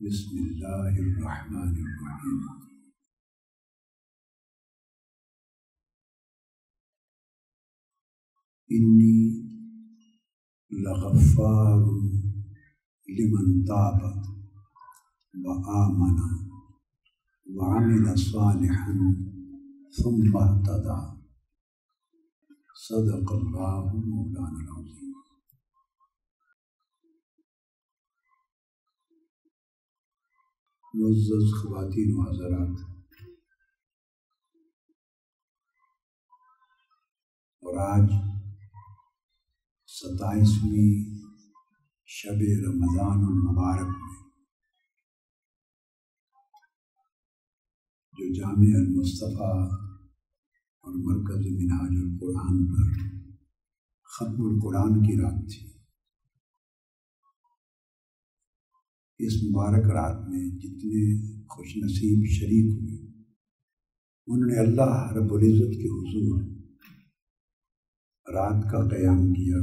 بسم اللہ الرحمن الرحیم۔ انی لغفار لمن تاب وآمن وعمل صالحا ثم اهتدى۔ صدق اللہ مولانا العظیم۔ معزز خواتین و حضرات، اور آج 27ویں شب رمضان المبارک میں جو جامع المصطفیٰ اور مرکز منہاج القرآن پر ختم القرآن کی رات تھی، اس مبارک رات میں جتنے خوش نصیب شریک ہوئے انہوں نے اللہ رب العزت کے حضور رات کا قیام کیا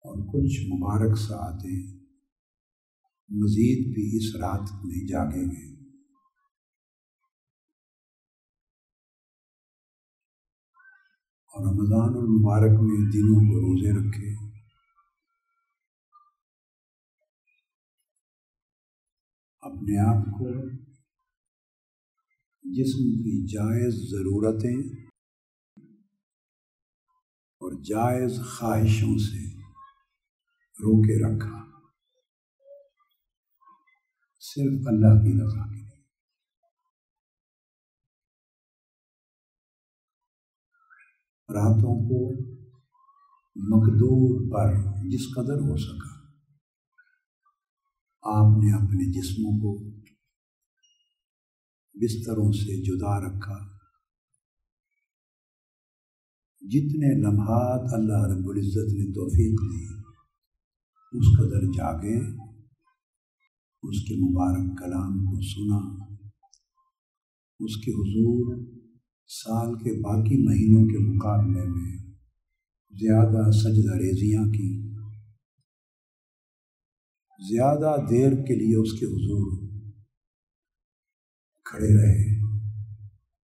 اور کچھ مبارک ساعتیں مزید بھی اس رات میں جاگے گئے۔ اور رمضان المبارک میں دنوں کو روزے رکھے، اپنے آپ کو جسم کی جائز ضرورتیں اور جائز خواہشوں سے روکے رکھا، صرف اللہ کی رضا کے لیے۔ راتوں کو مقدور پر جس قدر ہو سکا آپ نے اپنے جسموں کو بستروں سے جدا رکھا، جتنے لمحات اللہ رب العزت نے توفیق دی اس قدر جاگے، اس کے مبارک کلام کو سنا، اس کے حضور سال کے باقی مہینوں کے مقابلے میں زیادہ سجدہ ریزیاں کی، زیادہ دیر کے لیے اس کے حضور کھڑے رہے،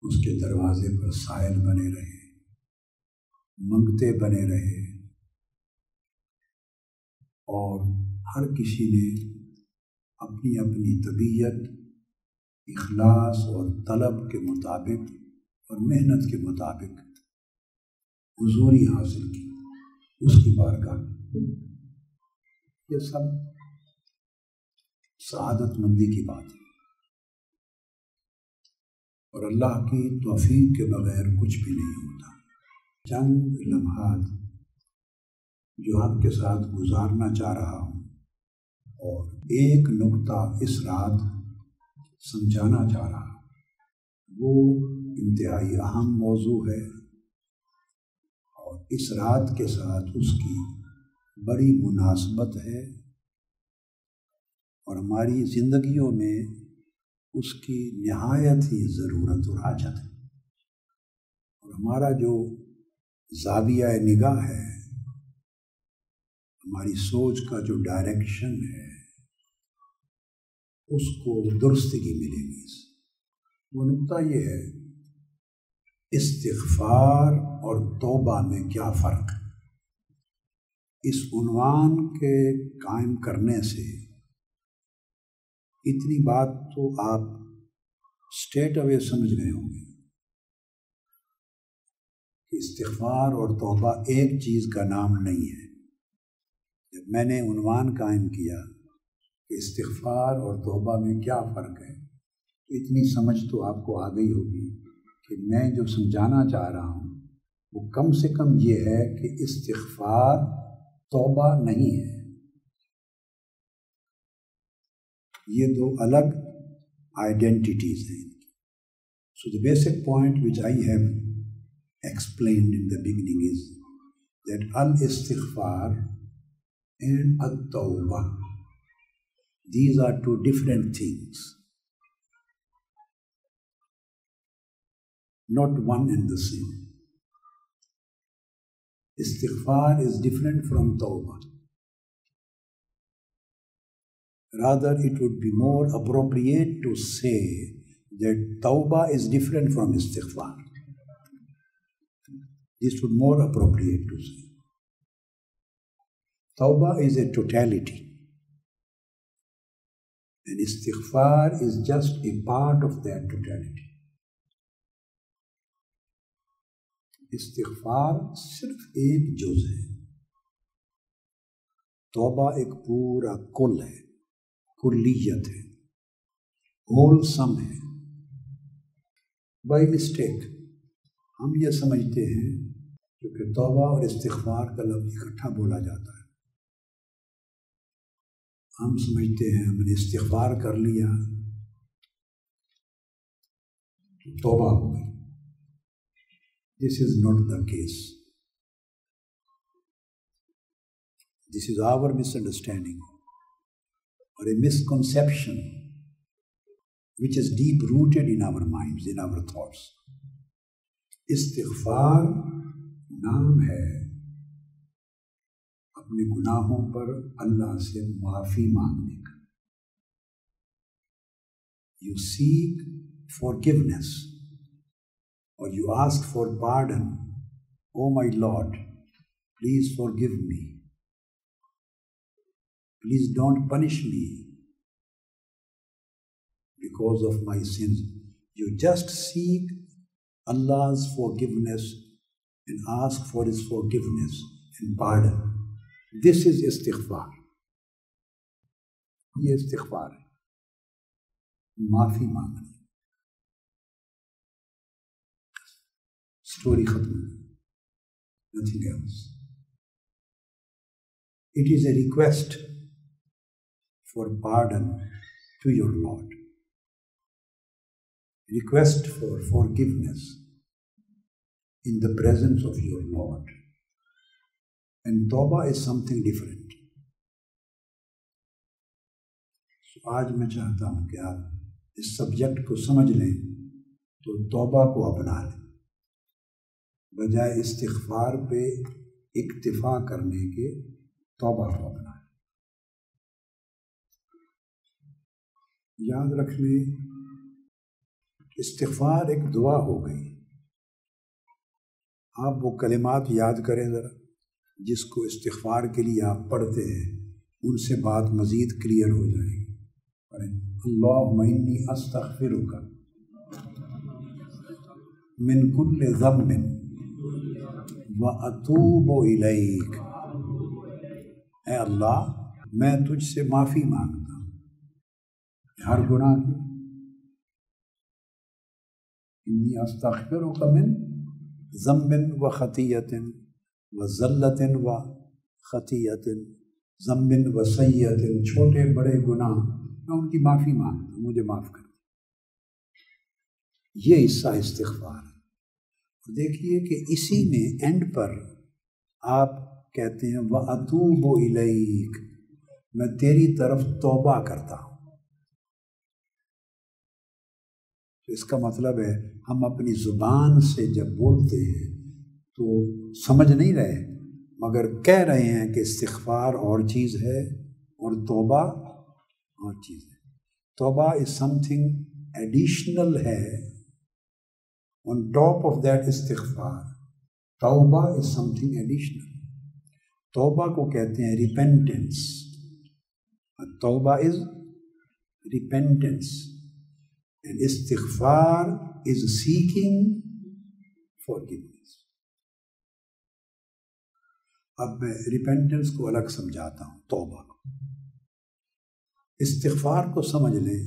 اس کے دروازے پر سائل بنے رہے، منگتے بنے رہے، اور ہر کسی نے اپنی اپنی طبیعت اخلاص اور طلب کے مطابق اور محنت کے مطابق حضوری حاصل کی اس کی بارگاہ۔ یہ سب سعادت مندی کی بات ہے، اور اللہ کی توفیق کے بغیر کچھ بھی نہیں ہوتا۔ چند لمحات جو آپ کے ساتھ گزارنا چاہ رہا ہوں، اور ایک نقطہ اس رات سمجھانا چاہ رہا ہوں، وہ انتہائی اہم موضوع ہے، اور اس رات کے ساتھ اس کی بڑی مناسبت ہے، اور ہماری زندگیوں میں اس کی نہایت ہی ضرورت اور حاجت ہے۔ اور ہمارا جو زاویہ نگاہ ہے، ہماری سوچ کا جو ڈائریکشن ہے، اس کو درستگی ملے گی۔ وہ نقطہ یہ ہے، استغفار اور توبہ میں کیا فرق ہے۔ اس عنوان کے قائم کرنے سے اتنی بات تو آپ اسٹریٹ اوے سمجھ گئے ہوں گے کہ استغفار اور توبہ ایک چیز کا نام نہیں ہے۔ جب میں نے عنوان قائم کیا کہ استغفار اور توبہ میں کیا فرق ہے، تو اتنی سمجھ تو آپ کو آ گئی ہوگی کہ میں جو سمجھانا چاہ رہا ہوں وہ کم سے کم یہ ہے کہ استغفار توبہ نہیں ہے، یہ دو الگ آئیڈینٹیٹیز ہیں۔ So the basic point which I have explained in the beginning is that al-istighfar and at-tawbah, these are two different things, not one and the same. Istighfar is different from tawbah. Rather, it would be more appropriate to say that tawbah is different from istighfar. This would be more appropriate to say. Tawbah is a totality, and istighfar is just a part of that totality. استغفار صرف ایک جز ہے، توبہ ایک پورا کل ہے، کلیت ہے، ہول سم ہے۔ بائی مسٹیک ہم یہ سمجھتے ہیں کہ توبہ اور استغفار کا لفظ اکٹھا بولا جاتا ہے۔ ہم سمجھتے ہیں ہم نے استغفار کر لیا تو توبہ ہو گئی۔ This is not the case. This is our misunderstanding or a misconception which is deep rooted in our minds, in our thoughts. استغفار نام ہے اپنے گناہوں پر اللہ سے معافی مانگنے کا۔ You seek forgiveness. Or you ask for pardon. Oh my Lord, please forgive me. Please don't punish me because of my sins. You just seek Allah's forgiveness and ask for His forgiveness and pardon. This is istighfar. یہ استغفار ہے، معافی مانگنا۔ Story khatm, nothing else. It is a request for pardon to your Lord, request for forgiveness in the presence of your Lord. And tawbah is something different. So آج میں چاہتا ہوں کہ آپ اس سبجیکٹ کو سمجھ لیں تو توبہ کو اپنا لیں، بجائے استغفار پہ اکتفا کرنے کے توبہ کو اپنائیں۔ یاد رکھ لیں استغفار ایک دعا ہو گئی۔ آپ وہ کلمات یاد کریں ذرا جس کو استغفار کے لیے آپ پڑھتے ہیں، ان سے بات مزید کلیئر ہو جائے گی۔ پڑھیں، اللہم انی استغفرک من کل ذنب وَأَتُوبُ إِلَيْكَ۔ اے اللہ میں تجھ سے معافی مانگتا ہوں ہر گناہ کی۔ انی استغفرک من ذنب وخطیۃ وزلۃ وخطیۃ، ذنب وسیئۃ، چھوٹے بڑے گناہ، میں ان کی معافی مانگتا ہوں، مجھے معاف کر۔ یہ حصہ استغفار ہے۔ دیکھیے کہ اسی میں اینڈ پر آپ کہتے ہیں وَأَتُوبُ إِلَيْكَ، میں تیری طرف توبہ کرتا ہوں۔ تو اس کا مطلب ہے ہم اپنی زبان سے جب بولتے ہیں تو سمجھ نہیں رہے مگر کہہ رہے ہیں کہ استغفار اور چیز ہے اور توبہ اور چیز ہے۔ توبہ از سم تھنگ ایڈیشنل ہے on top of that استغفار۔ توبہ is something additional۔ توبہ کو کہتے ہیں repentance۔ توبہ is repentance and استغفار is seeking forgiveness۔ اب میں repentance کو الگ سمجھاتا ہوں، توبہ کو۔ استغفار کو سمجھ لیں،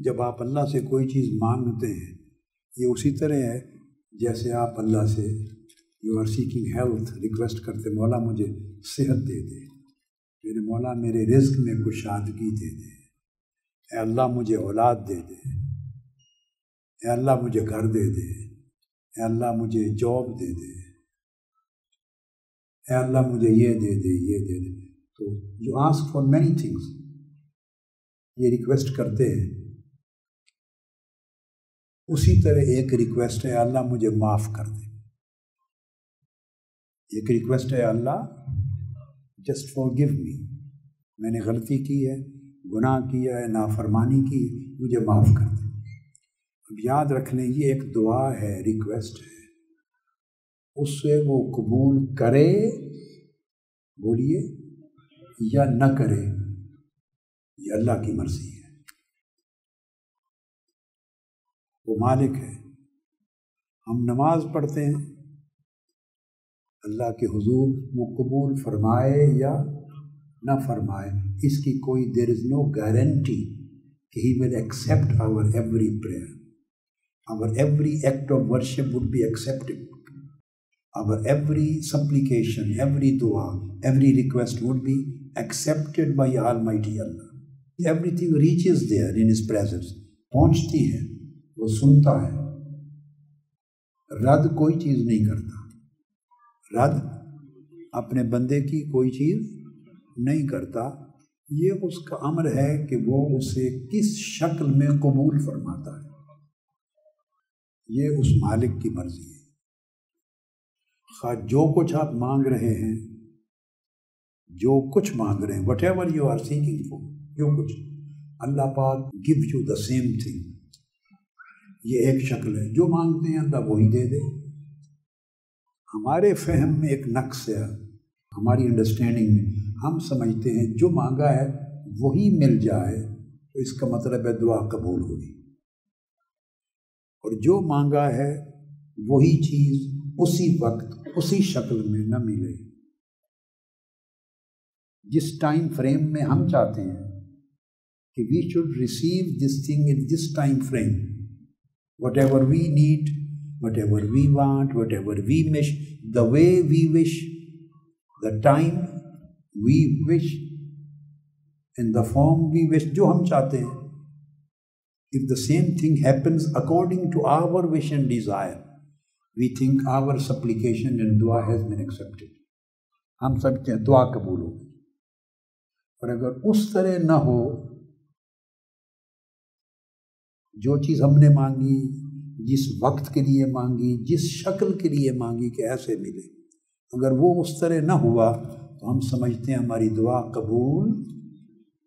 جب آپ اللہ سے کوئی چیز مانگتے ہیں یہ اسی طرح ہے جیسے آپ اللہ سے you are seeking health, request کرتے مولا مجھے صحت دے دے، میرے مولا میرے رزق میں کشادگی دے دے، اے اللہ مجھے اولاد دے دے، اے اللہ مجھے گھر دے دے، اے اللہ مجھے جاب دے دے، اے اللہ مجھے یہ دے دے، یہ دے دے۔ تو you ask for many things, یہ ریکویسٹ کرتے ہیں۔ اسی طرح ایک ریکویسٹ ہے اللہ مجھے معاف کر دے، ایک ریکویسٹ ہے اللہ جسٹ فارگیو می، میں نے غلطی کی ہے گناہ کیا ہے، نافرمانی کی، مجھے معاف کر دے۔ اب یاد رکھ لیں یہ ایک دعا ہے، ریکویسٹ ہے، اس سے وہ قبول کرے، بولیے، یا نہ کرے، یہ اللہ کی مرضی ہے، وہ مالک ہے۔ ہم نماز پڑھتے ہیں، اللہ کے حضور وہ قبول فرمائے یا نہ فرمائے، اس کی کوئی دیر از نو گارنٹی کہ he will accept our every prayer, our every act of worship would be accepted, our every supplication, every دعا، every request would be accepted by almighty Allah. Everything reaches there in his presence, پہنچتی ہے، وہ سنتا ہے، رد کوئی چیز نہیں کرتا، رد اپنے بندے کی کوئی چیز نہیں کرتا، یہ اس کا امر ہے کہ وہ اسے کس شکل میں قبول فرماتا ہے، یہ اس مالک کی مرضی ہے۔ خواہ جو کچھ آپ مانگ رہے ہیں، جو کچھ مانگ رہے ہیں، whatever you are seeking for, جو کچھ، اللہ پاک give you the same thing. یہ ایک شکل ہے، جو مانگتے ہیں اللہ وہی دے دے۔ ہمارے فہم میں ایک نقص ہے، ہماری انڈرسٹینڈنگ میں ہم سمجھتے ہیں جو مانگا ہے وہی مل جائے تو اس کا مطلب ہے دعا قبول ہوگی، اور جو مانگا ہے وہی چیز اسی وقت اسی شکل میں نہ ملے، جس ٹائم فریم میں ہم چاہتے ہیں کہ we should receive this thing in this time frame, whatever we need, whatever we want, whatever we wish, the way we wish, the time we wish, in the form we wish، جو ہم چاہتے ہیں۔ if the same thing happens according to our wish and desire, we think our supplication and dua has been accepted، ہم سمجھتے ہیں دعا قبول ہو۔ اور اگر اس طرح نہ ہو، جو چیز ہم نے مانگی، جس وقت کے لیے مانگی، جس شکل کے لیے مانگی کہ ایسے ملے، اگر وہ اس طرح نہ ہوا تو ہم سمجھتے ہیں ہماری دعا قبول،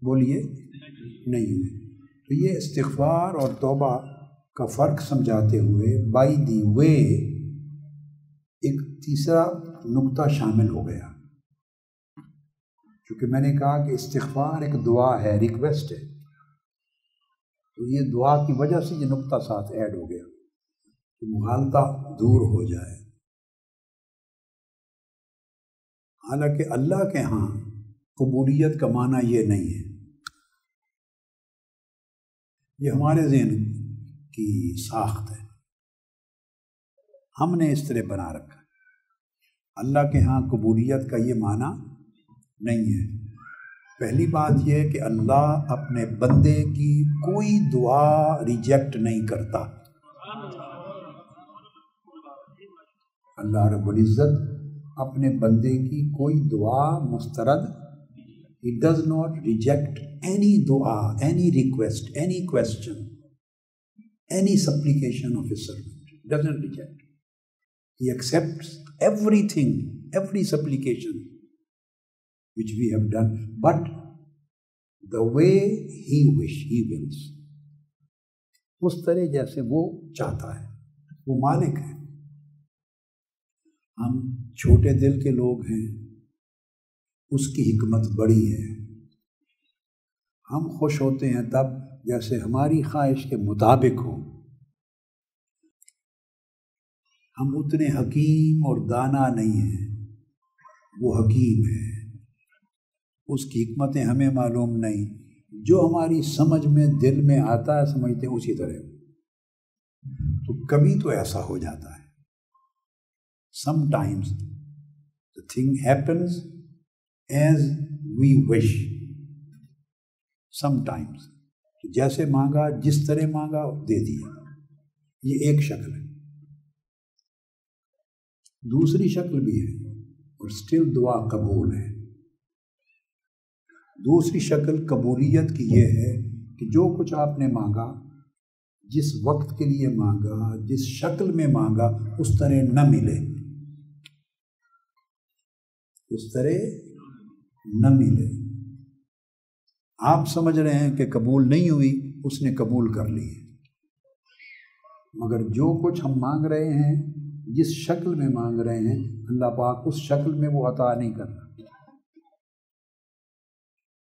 بولیے، نہیں ہوئی۔ تو یہ استغفار اور توبہ کا فرق سمجھاتے ہوئے بائی دی وے ایک تیسرا نقطہ شامل ہو گیا، کیونکہ میں نے کہا کہ استغفار ایک دعا ہے، ریکویسٹ ہے، تو یہ دعا کی وجہ سے یہ نقطہ ساتھ ایڈ ہو گیا کہ مغالطہ دور ہو جائے۔ حالانکہ اللہ کے ہاں قبولیت کا معنی یہ نہیں ہے، یہ ہمارے ذہن کی ساخت ہے، ہم نے اس طرح بنا رکھا۔ اللہ کے ہاں قبولیت کا یہ معنی نہیں ہے۔ پہلی بات یہ ہے کہ اللہ اپنے بندے کی کوئی دعا ریجیکٹ نہیں کرتا۔ اللہ رب العزت اپنے بندے کی کوئی دعا مسترد، He does not reject any dua, any request, any question, any supplication of His servant. He doesn't reject. He accepts everything, every supplication which we have done, but the way He wills. اس طرح جیسے وہ چاہتا ہے، وہ مالک ہے۔ ہم چھوٹے دل کے لوگ ہیں، اس کی حکمت بڑی ہے۔ ہم خوش ہوتے ہیں تب جیسے ہماری خواہش کے مطابق ہو۔ ہم اتنے حکیم اور دانا نہیں ہیں، وہ حکیم ہے، اس کی حکمتیں ہمیں معلوم نہیں، جو ہماری سمجھ میں دل میں آتا ہے سمجھتے ہیں اسی طرح، تو کبھی تو ایسا ہو جاتا ہے۔ Sometimes the thing happens as we wish. Sometimes جیسے مانگا، جس طرح مانگا دے دیا، یہ ایک شکل ہے۔ دوسری شکل بھی ہے اور اسٹل دعا قبول ہے۔ دوسری شکل قبولیت کی یہ ہے کہ جو کچھ آپ نے مانگا، جس وقت کے لیے مانگا، جس شکل میں مانگا، اس طرح نہ ملے، اس طرح نہ ملے۔ آپ سمجھ رہے ہیں کہ قبول نہیں ہوئی، اس نے قبول کر لی ہے، مگر جو کچھ ہم مانگ رہے ہیں، جس شکل میں مانگ رہے ہیں، اللہ پاک اس شکل میں وہ عطا نہیں کر رہا۔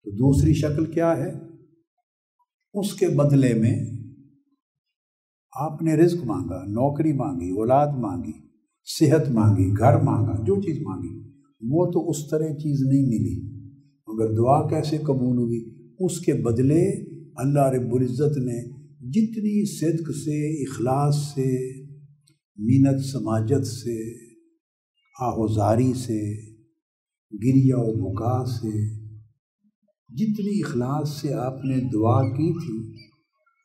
تو دوسری شکل کیا ہے؟ اس کے بدلے میں آپ نے رزق مانگا، نوکری مانگی، اولاد مانگی، صحت مانگی، گھر مانگا، جو چیز مانگی، وہ تو اس طرح چیز نہیں ملی، مگر دعا کیسے قبول ہوئی؟ اس کے بدلے اللہ رب العزت نے جتنی صدق سے، اخلاص سے، منت سماجت سے، آہوزاری سے، گریہ و بکا سے، جتنی اخلاص سے آپ نے دعا کی تھی،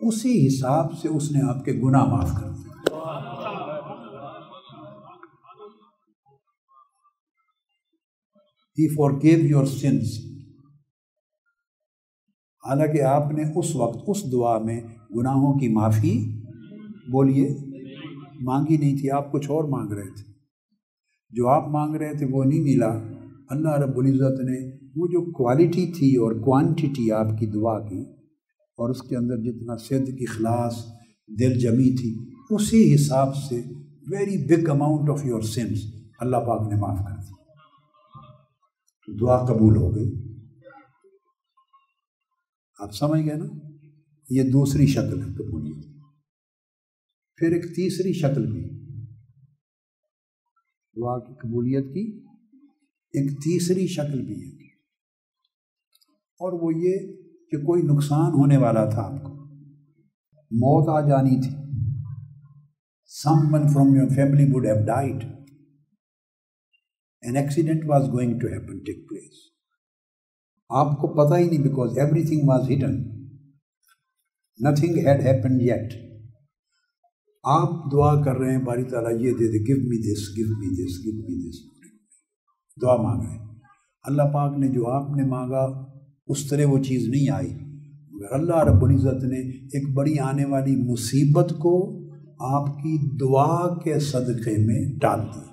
اسی حساب سے اس نے آپ کے گناہ معاف کر دیے۔ He forgave your sins۔ حالانکہ آپ نے اس وقت اس دعا میں گناہوں کی معافی بولیے مانگی نہیں تھی، آپ کچھ اور مانگ رہے تھے، جو آپ مانگ رہے تھے وہ نہیں ملا۔ اللہ رب العزت نے وہ جو کوالٹی تھی اور کوانٹٹی آپ کی دعا کی، اور اس کے اندر جتنا صدق، اخلاص، دل جمی تھی، اسی حساب سے very big amount of your sins Allah پاک نے معاف کر دی، تو دعا قبول ہو گئی۔ آپ سمجھ گئے نا؟ یہ دوسری شکل ہے قبولیت۔ پھر ایک تیسری شکل بھی، دعا کی قبولیت کی ایک تیسری شکل بھی ہے، اور وہ یہ کہ کوئی نقصان ہونے والا تھا، آپ کو موت آ جانی تھی، someone from your family would have died, an accident was going to happen, take place، آپ کو پتہ ہی نہیں، because everything was hidden, nothing had happened yet۔ آپ دعا کر رہے ہیں باری تعالیٰ یہ دے دے، give me this, give me this, give me this، دعا مانگ رہے ہیں۔ اللہ پاک نے جو آپ نے مانگا اس طرح وہ چیز نہیں آئی، مگر اللہ رب العزت نے ایک بڑی آنے والی مصیبت کو آپ کی دعا کے صدقے میں ڈال دیا۔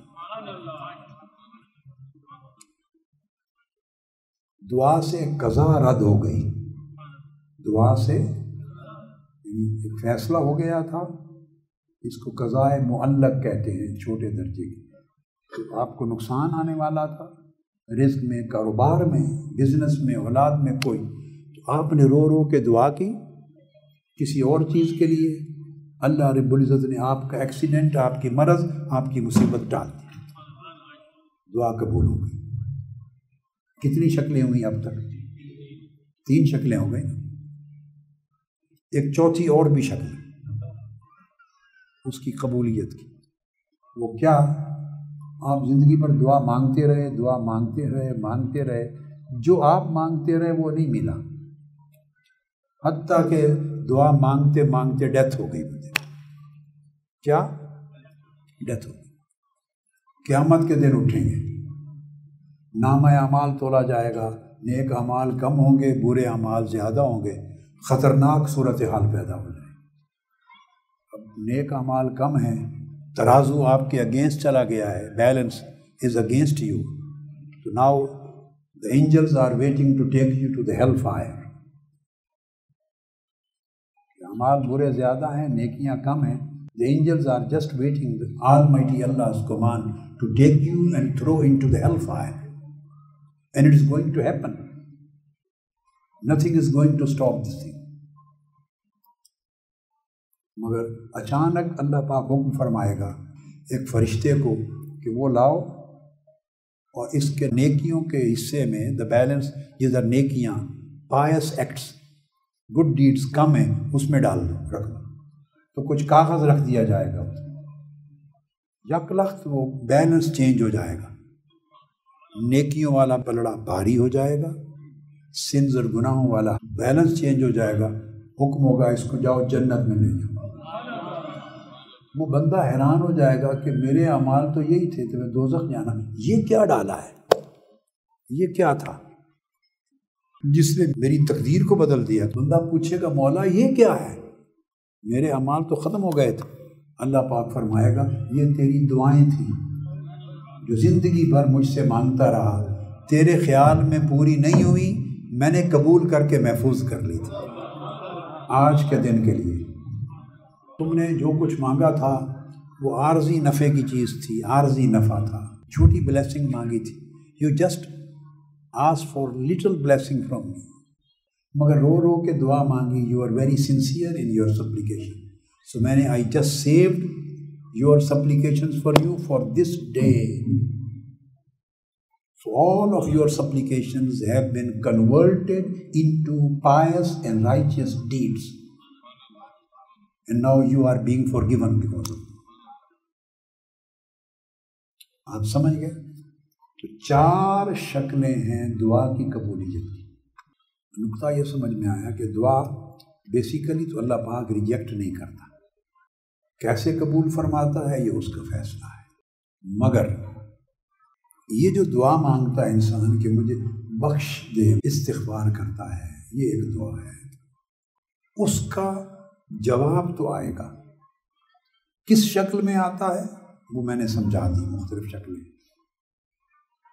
دعا سے قضا رد ہو گئی، دعا سے ایک فیصلہ ہو گیا تھا، اس کو قضاء معلق کہتے ہیں، چھوٹے درجے کی۔ تو آپ کو نقصان آنے والا تھا، رزق میں، کاروبار میں، بزنس میں، اولاد میں کوئی، تو آپ نے رو رو کے دعا کی کسی اور چیز کے لیے، اللہ رب العزت نے آپ کا ایکسیڈنٹ، آپ کی مرض، آپ کی مصیبت ڈال دی، دعا قبول ہو گئی۔ کتنی شکلیں ہوئیں اب تک؟ 3 شکلیں ہو گئی۔ ایک چوتھی اور بھی شکل اس کی قبولیت کی، وہ کیا؟ آپ زندگی پر دعا مانگتے رہے، دعا مانگتے رہے، مانگتے رہے، جو آپ مانگتے رہے وہ نہیں ملا، حتیٰ کہ دعا مانگتے مانگتے ڈیتھ ہو گئی مجھے۔ کیا؟ ڈیتھ ہو گئی۔ قیامت کے دن اٹھیں گے، نامہ اعمال تولا جائے گا، نیک اعمال کم ہوں گے، برے اعمال زیادہ ہوں گے، خطرناک صورتحال پیدا ہو جائے۔ اب نیک اعمال کم ہیں، ترازو آپ کے اگینسٹ چلا گیا ہے، بیلنس از اگینسٹ یو، تو now the angels are waiting to take you to the hellfire۔ اعمال برے زیادہ ہیں، نیکیاں کم ہیں، the angels are just waiting, the Almighty Allah's command, to take you and throw into the hellfire, and it is going to happen, nothing is going to stop this thing۔ مگر اچانک اللہ پاک حکم فرمائے گا ایک فرشتے کو کہ وہ لاؤ اور اس کے نیکیوں کے حصے میں دا بیلنس، جدھر نیکیاں، پائس ایکٹس، گڈ ڈیڈز کم ہیں، اس میں ڈال دو، رکھ دو، تو کچھ کاغذ رکھ دیا جائے گا، یک لخت وہ بیلنس چینج ہو جائے گا، نیکیوں والا پلڑا بھاری ہو جائے گا، سنز اور گناہوں والا بیلنس چینج ہو جائے گا، حکم ہوگا اس کو جاؤ جنت میں لے جاؤ۔ وہ بندہ حیران ہو جائے گا کہ میرے اعمال تو یہی تھے، تمہیں دوزخ جانا، یہ کیا ڈالا ہے، یہ کیا تھا جس نے میری تقدیر کو بدل دیا؟ بندہ پوچھے گا مولا یہ کیا ہے، میرے اعمال تو ختم ہو گئے تھے۔ اللہ پاک فرمائے گا یہ تیری دعائیں تھیں جو زندگی بھر مجھ سے مانگتا رہا، تیرے خیال میں پوری نہیں ہوئی، میں نے قبول کر کے محفوظ کر لی تھی آج کے دن کے لیے۔ تم نے جو کچھ مانگا تھا وہ عارضی نفع کی چیز تھی، عارضی نفع تھا، چھوٹی بلیسنگ مانگی تھی۔ You just ask for little blessing from me, مگر رو رو کے دعا مانگی۔ You are very sincere in your supplication, so میں نے I just saved your supplications for you for this day. So all of your supplications have been converted into pious and righteous deeds. And now you are being forgiven because of it. آپ سمجھ گئے؟ تو 4 شکلیں ہیں دعا کی قبولیت کی۔ نقطہ یہ سمجھ میں آیا کہ دعا بیسیکلی تو اللہ پاک ریجیکٹ نہیں کرتا، کیسے قبول فرماتا ہے یہ اس کا فیصلہ ہے۔ مگر یہ جو دعا مانگتا ہے انسان کہ مجھے بخش دے، استغفار کرتا ہے، یہ ایک دعا ہے، اس کا جواب تو آئے گا۔ کس شکل میں آتا ہے وہ میں نے سمجھا دی، مختلف شکلیں۔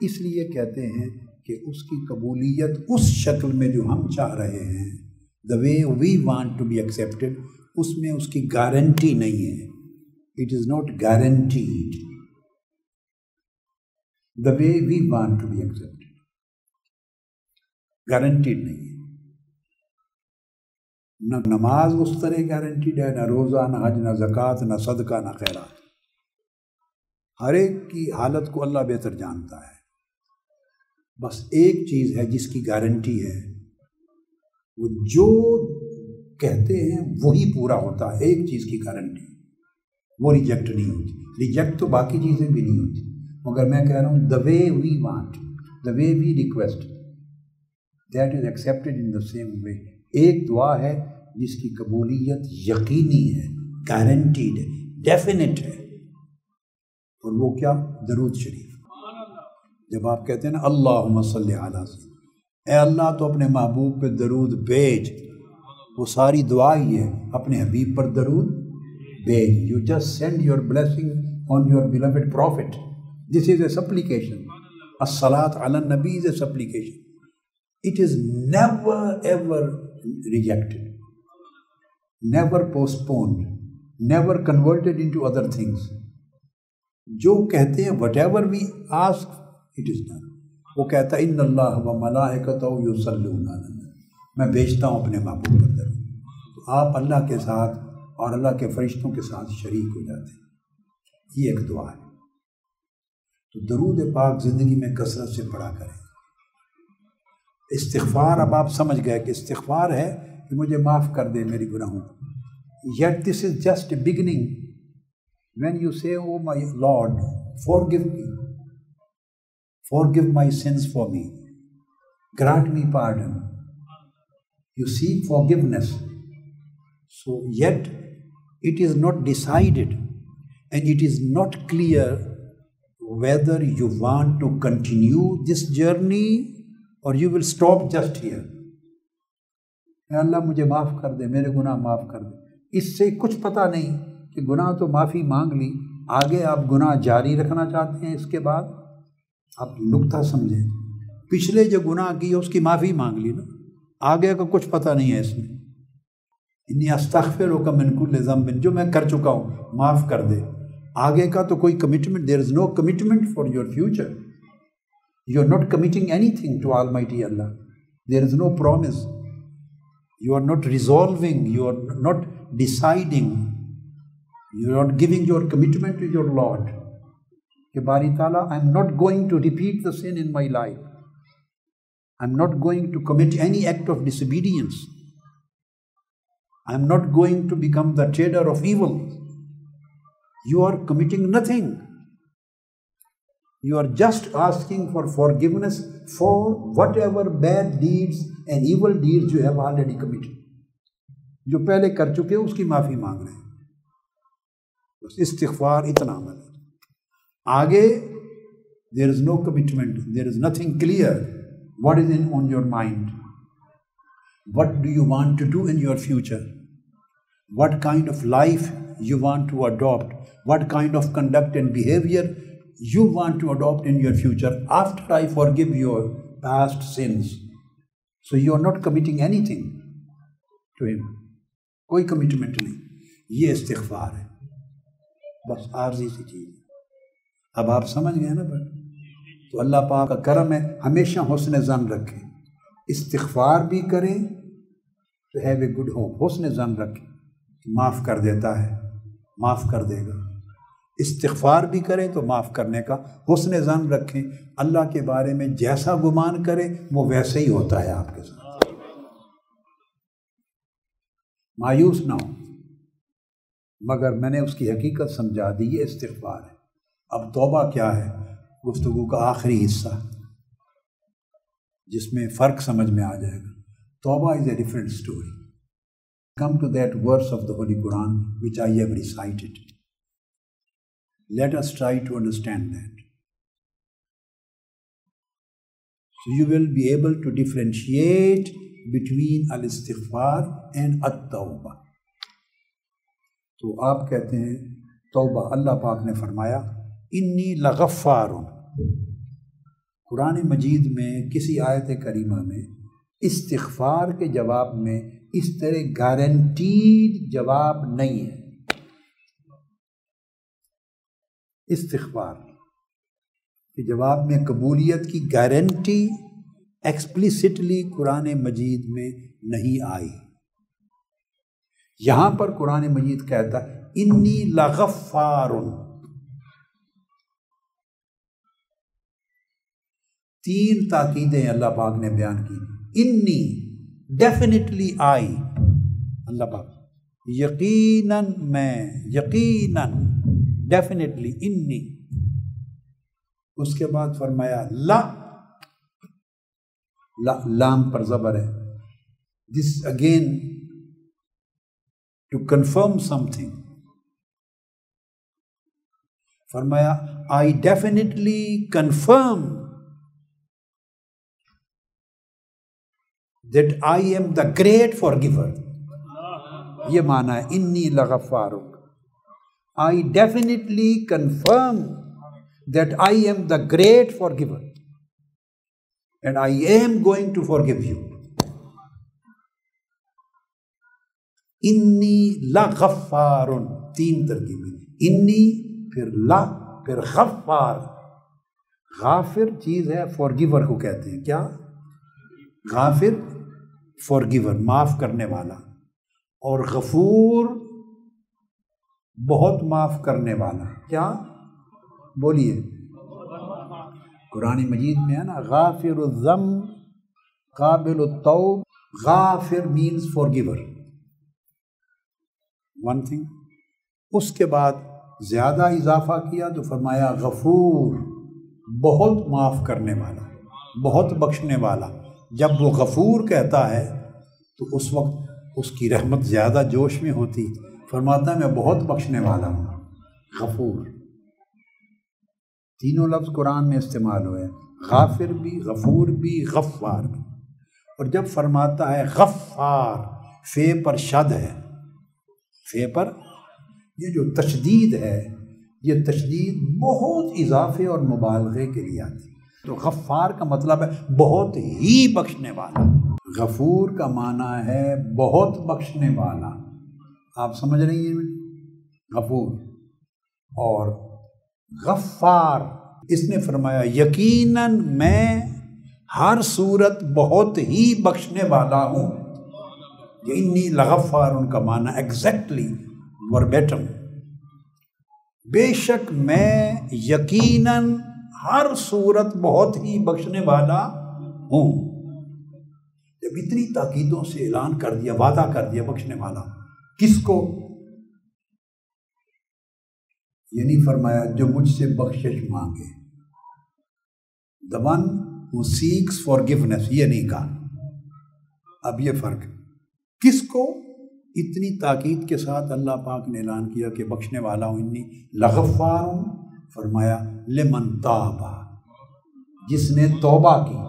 اس لیے کہتے ہیں کہ اس کی قبولیت اس شکل میں جو ہم چاہ رہے ہیں، the way we want to be accepted، اس میں اس کی گارنٹی نہیں ہے۔ It is not guaranteed the way we want to be accepted، guaranteed نہیں ہے۔ نہ نماز اس طرح گارنٹیڈ ہے، نہ روزہ، نہ حج، نہ زکوٰۃ، نہ صدقہ، نہ خیرات۔ ہر ایک کی حالت کو اللہ بہتر جانتا ہے۔ بس ایک چیز ہے جس کی گارنٹی ہے، وہ جو کہتے ہیں وہی پورا ہوتا ہے۔ ایک چیز کی گارنٹی، وہ ریجیکٹ نہیں ہوتی۔ ریجیکٹ تو باقی چیزیں بھی نہیں ہوتی، مگر میں کہہ رہا ہوں the way we want، the way we request، that is accepted in the same way۔ ایک دعا ہے جس کی قبولیت یقینی ہے، گارنٹیڈ ہے، ڈیفینٹ ہے، اور وہ کیا؟ درود شریف۔ جب آپ کہتے ہیں نا اللہم صلی علی سیدنا، اے اللہ تو اپنے محبوب پہ درود بھیج، وہ ساری دعا ہی ہے، اپنے حبیب پر درود بھیج۔ You just send your blessing on your beloved prophet۔ This is a supplication. As-salat ala nabi is a supplication. It is never ever rejected, never postponed, never converted into other things. جو کہتے ہیں whatever we ask, it is done۔ وہ کہتا ہے ان اللہ و ملائکتہ یصلون علی النبی، میں بھیجتا ہوں اپنے محبوب پر درود۔ تو آپ اللہ کے ساتھ اور اللہ کے فرشتوں کے ساتھ شریک ہو جاتے ہیں۔ یہ ایک دعا ہے۔ تو درود پاک زندگی میں کثرت سے پڑھا کریں۔ استغفار، اب آپ سمجھ گئے کہ استغفار ہے کہ مجھے معاف کر دے میری گناہوں کو۔ Yet this is just a beginning. When you say, oh my Lord, forgive me, forgive my sins for me, grant me pardon, you seek forgiveness. So yet it is not decided and it is not clear whether you want to continue this journey or you will stop just here۔ اے اللہ مجھے معاف کر دے، میرے گناہ معاف کر دے۔ اس سے کچھ پتہ نہیں کہ گناہ تو معافی مانگ لی، آگے آپ گناہ جاری رکھنا چاہتے ہیں۔ اس کے بعد آپ نکتہ سمجھیں، پچھلے جو گناہ کی اس کی معافی مانگ لی نا، آگے کا کچھ پتہ نہیں ہے اس میں۔ انی استغفرک من کل ذنب، جو میں کر چکا ہوں معاف کر دے۔ آگے کا تو کوئی commitment, there is no commitment for your future. You are not committing anything to almighty Allah, there is no promise, you are not resolving, you are not deciding, you are not giving your commitment to your lord کہ باری تعالیٰ I am not going to repeat the sin in my life, I am not going to commit any act of disobedience, I am not going to become the trader of evil. You are committing nothing. You are just asking for forgiveness for whatever bad deeds and evil deeds you have already committed. جو پہلے کر چکے اس کی معافی مانگ رہے ہیں۔ بس استغفار اتنا عمل ہے۔ آگے there is no commitment, there is nothing clear. What is on your mind? What do you want to do in your future? What kind of life you want to adopt? What kind of conduct and behavior you want to adopt in your future after I forgive your past sins? So you are not committing anything to him. کوئی commitment نہیں. یہ استغفار ہے, بس عارضی سی چیز. اب آپ سمجھ گئے نا بھائی. تو اللہ پاک کا کرم ہے, ہمیشہ حسن ظن رکھیں. استغفار بھی کریں تو ہیو اے گڈ ہوپ, حسن ظن رکھیں, معاف کر دیتا ہے, معاف کر دے گا. استغفار بھی کریں تو معاف کرنے کا حسن ظن رکھیں. اللہ کے بارے میں جیسا گمان کریں وہ ویسے ہی ہوتا ہے آپ کے ساتھ. مایوس نہ ہو. مگر میں نے اس کی حقیقت سمجھا دی, یہ استغفار ہے. اب توبہ کیا ہے, گفتگو کا آخری حصہ جس میں فرق سمجھ میں آ جائے گا. توبہ is a different story. Come to that verse of the Holy Quran which I have recited. Let us try to understand that. So you will be able to differentiate between al-istighfar and at-tawbah. تو آپ کہتے ہیں توبہ, اللہ پاک نے فرمایا انی لغفار. قرآن مجید میں کسی آیت کریمہ میں استغفار کے جواب میں اس طرح گارنٹیڈ جواب نہیں ہے. استغفار کے جواب میں قبولیت کی گارنٹی ایکسپلیسٹلی قرآن مجید میں نہیں آئی. یہاں پر قرآن مجید کہتا انی لغفار. تین تاکیدیں اللہ پاک نے بیان کی. انی, ڈیفینیٹلی آئی, اللہ پاک یقیناً میں, یقیناً, ڈیفینیٹلی انی. اس کے بعد فرمایا لا, لام پر زبر ہے. This again to confirm something. فرمایا I definitely confirm that I am the great forgiver. یہ معنی ہے انی لغفار. I definitely confirm that I am the great forgiver and I am going to forgive you. انی لغفار, تین ترکیبیں. انی, پھر لا, پھر غفار. غافر چیز ہے, فورگیور کو کہتے ہیں. کیا؟ غافر, فورگیور, معاف کرنے والا. اور غفور, بہت معاف کرنے والا. کیا؟ بولیے. قرآن مجید میں ہے نا غافر الذنب قابل التوب. غافر مینز فورگیور. One thing. اس کے بعد زیادہ اضافہ کیا تو فرمایا غفور, بہت معاف کرنے والا, بہت بخشنے والا. جب وہ غفور کہتا ہے تو اس وقت اس کی رحمت زیادہ جوش میں ہوتی. فرماتا ہے میں بہت بخشنے والا ہوں. غفور. تینوں لفظ قرآن میں استعمال ہوئے, غافر بھی, غفور بھی, غفار بھی. اور جب فرماتا ہے غفار, فے پر شد ہے, فے پر یہ جو تشدید ہے, یہ تشدید بہت اضافے اور مبالغے کے لیے آتی ہے. تو غفار کا مطلب ہے بہت ہی بخشنے والا. غفور کا معنی ہے بہت بخشنے والا. آپ سمجھ رہی ہیں غفور. اور غفار, اس نے فرمایا یقیناً میں ہر صورت بہت ہی بخشنے والا ہوں. انی لغفار ان کا معنی ایگزیکٹلی وربیٹم. بے شک میں یقیناً ہر صورت بہت ہی بخشنے والا ہوں. جب اتنی تاکیدوں سے اعلان کر دیا, وعدہ کر دیا بخشنے والا, کس کو؟ یعنی فرمایا جو مجھ سے بخشش مانگے. the one who seeks forgiveness, یہ نہیں کہا. اب یہ فرق کس کو؟ اتنی تاکید کے ساتھ اللہ پاک نے اعلان کیا کہ بخشنے والا ہوں. انی لغفار ہوں. فرمایا لمن تابا, جس نے توبہ کی.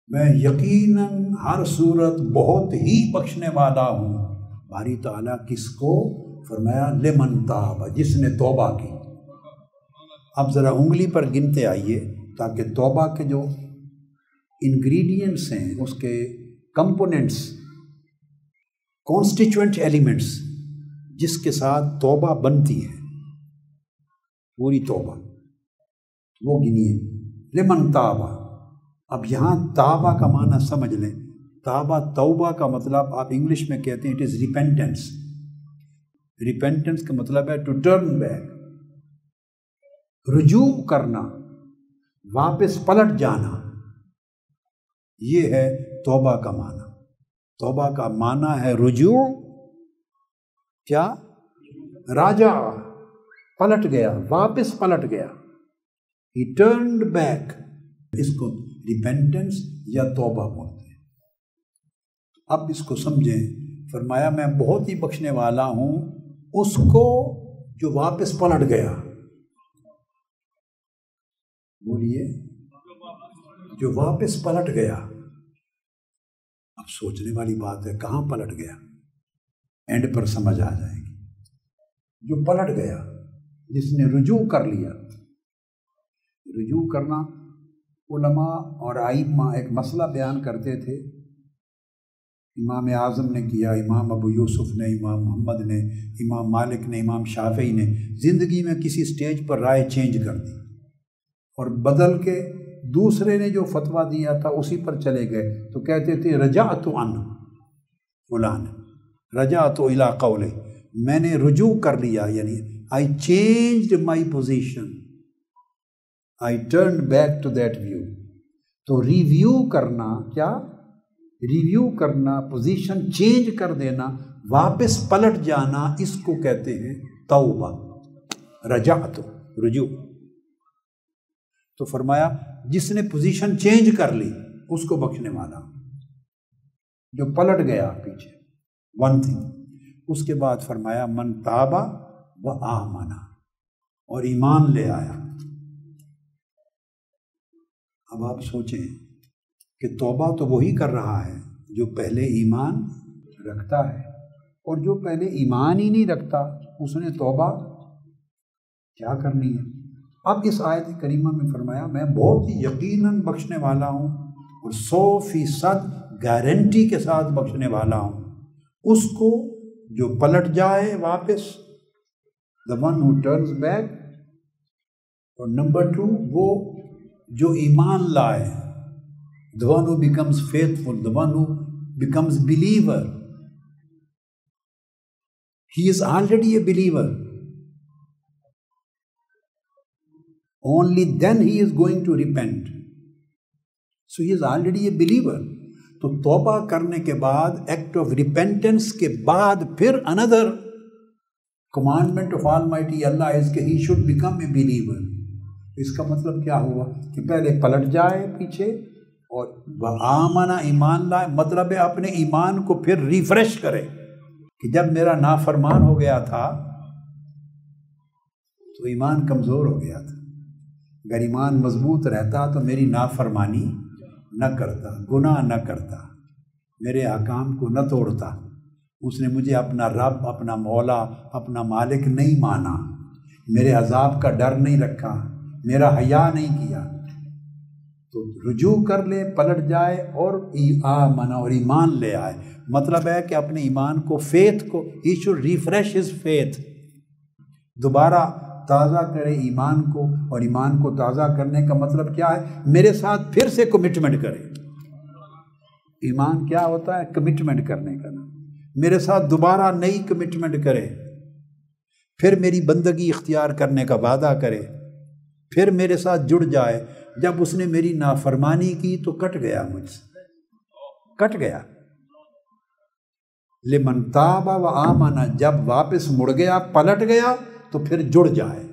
میں یقیناً ہر صورت بہت ہی بخشنے والا ہوں. باری تعالیٰ کس کو؟ فرمایا لمن تابا, جس نے توبہ کی. اب ذرا انگلی پر گنتے آئیے تاکہ توبہ کے جو انگریڈینٹس ہیں، اس کے کمپوننٹس، کانسٹیچوئنٹ ایلیمنٹس جس کے ساتھ توبہ بنتی ہے، پوری توبہ، وہ گنیے۔ لمن تابہ، اب یہاں تابہ کا معنی سمجھ لیں۔ تابہ توبہ کا مطلب آپ انگلش میں کہتے ہیں اٹ از ریپینٹنس۔ ریپینٹنس کا مطلب ہے ٹو ٹرن بیک، رجوع کرنا، واپس پلٹ جانا، یہ ہے توبہ کا معنی۔ توبہ کا معنی ہے رجوع، کیا؟ راجع، پلٹ گیا، واپس پلٹ گیا، he turned back، اس کو ریپینٹنس یا توبہ بولتے ہیں۔ اب اس کو سمجھیں، فرمایا میں بہت ہی بخشنے والا ہوں اس کو جو واپس پلٹ گیا۔ بولیے، جو واپس پلٹ گیا۔ اب سوچنے والی بات ہے کہاں پلٹ گیا، اینڈ پر سمجھ آ جائے گی۔ جو پلٹ گیا، جس نے رجوع کر لیا۔ رجوع کرنا علماء اور ائمہ ایک مسئلہ بیان کرتے تھے، امام اعظم نے کیا، امام ابو یوسف نے، امام محمد نے، امام مالک نے، امام شافعی نے زندگی میں کسی سٹیج پر رائے چینج کر دی اور بدل کے دوسرے نے جو فتویٰ دیا تھا اسی پر چلے گئے، تو کہتے تھے رجعت عن فلان، رجعت الی قولہ، میں نے رجوع کر لیا، یعنی I changed my position, I turned back to that view۔ تو ریویو کرنا، کیا؟ ریویو کرنا، پوزیشن چینج کر دینا، واپس پلٹ جانا، اس کو کہتے ہیں توبہ، رجعت، رجوع۔ تو فرمایا جس نے پوزیشن چینج کر لی اس کو بخشنے والا، جو پلٹ گیا پیچھے، ون تھنگ۔ اس کے بعد فرمایا من تابہ و آمنا، اور ایمان لے آیا۔ اب آپ سوچیں کہ توبہ تو وہی کر رہا ہے جو پہلے ایمان رکھتا ہے، اور جو پہلے ایمان ہی نہیں رکھتا اس نے توبہ کیا کرنی ہے؟ اب اس آیت کریمہ میں فرمایا میں بہت ہی یقیناً بخشنے والا ہوں اور 100% گارنٹی کے ساتھ بخشنے والا ہوں اس کو جو پلٹ جائے واپس، the one who turns back، اور نمبر 2 وہ جو ایمان لائے، the one who becomes faithful، the one who becomes believer۔ he is already a believer، only then he is going to repent، so he is already a believer۔ تو توبہ کرنے کے بعد، ایکٹ آف ریپینٹنس کے بعد، پھر اندر commandment of Almighty Allah is کہ he should become a believer۔ اس کا مطلب کیا ہوا کہ پہلے پلٹ جائے پیچھے اور آمنا، ایمان لائے، مطلب ہے اپنے ایمان کو پھر ریفریش کرے کہ جب میرا نافرمان ہو گیا تھا تو ایمان کمزور ہو گیا تھا، اگر ایمان مضبوط رہتا تو میری نافرمانی نہ کرتا، گناہ نہ کرتا، میرے احکام کو نہ توڑتا، اس نے مجھے اپنا رب، اپنا مولا، اپنا مالک نہیں مانا، میرے عذاب کا ڈر نہیں رکھا، میرا حیا نہیں کیا۔ تو رجوع کر لے، پلٹ جائے اور آمنا، اور ایمان لے آئے، مطلب ہے کہ اپنے ایمان کو، فیتھ کو، he should refresh his faith، دوبارہ تازہ کرے ایمان کو، اور ایمان کو تازہ کرنے کا مطلب کیا ہے؟ میرے ساتھ پھر سے کمٹمنٹ کرے۔ ایمان کیا ہوتا ہے؟ کمٹمنٹ کرنے کا نام، میرے ساتھ دوبارہ نئی کمٹمنٹ کرے، پھر میری بندگی اختیار کرنے کا وعدہ کرے، پھر میرے ساتھ جڑ جائے۔ جب اس نے میری نافرمانی کی تو کٹ گیا، مجھ سے کٹ گیا۔ لمن تاب و آمن، جب واپس مڑ گیا، پلٹ گیا تو پھر جڑ جائے۔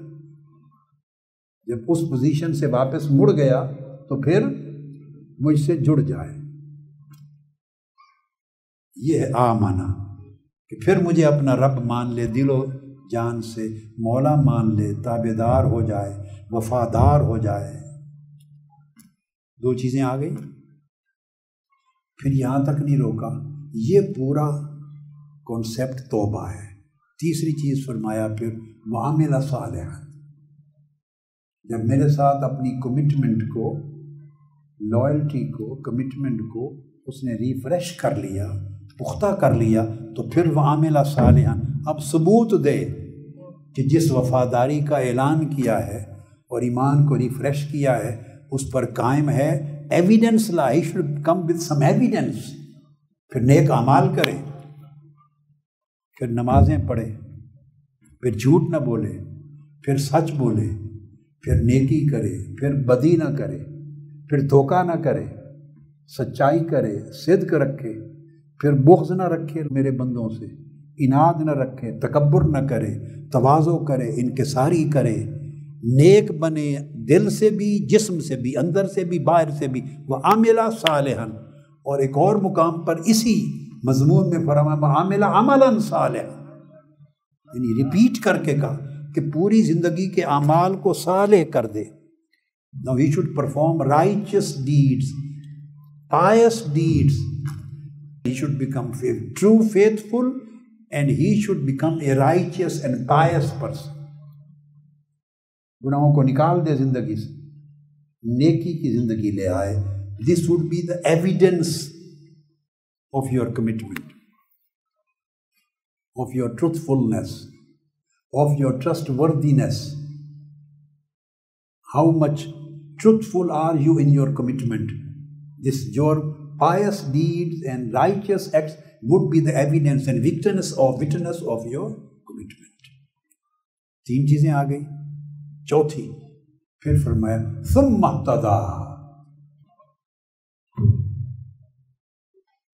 جب اس پوزیشن سے واپس مڑ گیا تو پھر مجھ سے جڑ جائے۔ یہ ہے آمنا، کہ پھر مجھے اپنا رب مان لے، دل و جان سے مولا مان لے، تابعدار ہو جائے، وفادار ہو جائے۔ دو چیزیں آ گئی۔ پھر یہاں تک نہیں روکا، یہ پورا کانسیپٹ توبہ ہے۔ تیسری چیز فرمایا پھر وعمل صالحا، جب میرے ساتھ اپنی کمٹمنٹ کو لائلٹی کو، کمٹمنٹ کو اس نے ریفریش کر لیا، پختہ کر لیا، تو پھر وعمل صالحا، اب ثبوت دے کہ جس وفاداری کا اعلان کیا ہے اور ایمان کو ریفریش کیا ہے اس پر قائم ہے، evidence law, he should come with some evidence, پھر نیک اعمال کرے، پھر نمازیں پڑھے، پھر جھوٹ نہ بولے، پھر سچ بولے، پھر نیکی کرے، پھر بدی نہ کرے، پھر دھوکہ نہ کرے، سچائی کرے، صدق رکھے، پھر بغض نہ رکھے میرے بندوں سے، اناد نہ رکھے، تکبر نہ کرے، تواضع کرے، انکساری کرے، نیک بنے دل سے بھی، جسم سے بھی، اندر سے بھی، باہر سے بھی، وعمل صالحا، اور ایک اور مقام پر اسی مضمون میں فرمایا وعمل عملا صالحا، یعنی ریپیٹ کر کے کہا کہ پوری زندگی کے اعمال کو صالح کر دے. Now he should perform righteous deeds, pious deeds. He should become true faithful and he should become a righteous and pious person. گناہوں کو نکال دے زندگی سے، نیکی کی زندگی لے آئے. This would be the evidence of your commitment, of your truthfulness, of your trustworthiness. How much truthful are you in your commitment? This your pious deeds and righteous acts would be the evidence and witness of your commitment. 3 چیزیں آ گئی. چوتھی پھر فرمایا ثم اهتدى،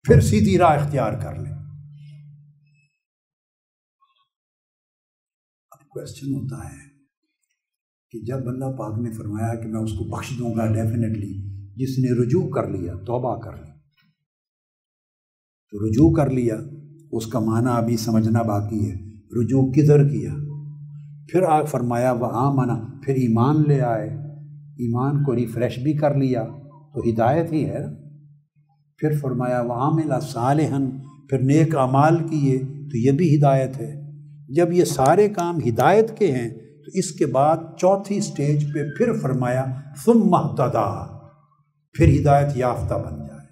پھر سیدھی راہ اختیار کر لیں. اب کوشچن ہوتا ہے کہ جب اللہ پاک نے فرمایا کہ میں اس کو بخش دوں گا ڈیفینیٹلی، جس نے رجوع کر لیا، توبہ کر لی، تو رجوع کر لیا، اس کا معنی ابھی سمجھنا باقی ہے. رجوع کدھر کیا؟ پھر فرمایا وآمن، پھر ایمان لے آئے، ایمان کو ریفریش بھی کر لیا تو ہدایت ہی ہے. پھر فرمایا وعمل صالحا، پھر نیک اعمال کیے تو یہ بھی ہدایت ہے. جب یہ سارے کام ہدایت کے ہیں تو اس کے بعد چوتھی سٹیج پہ پھر فرمایا ثم اهتدى، پھر ہدایت یافتہ بن جائے،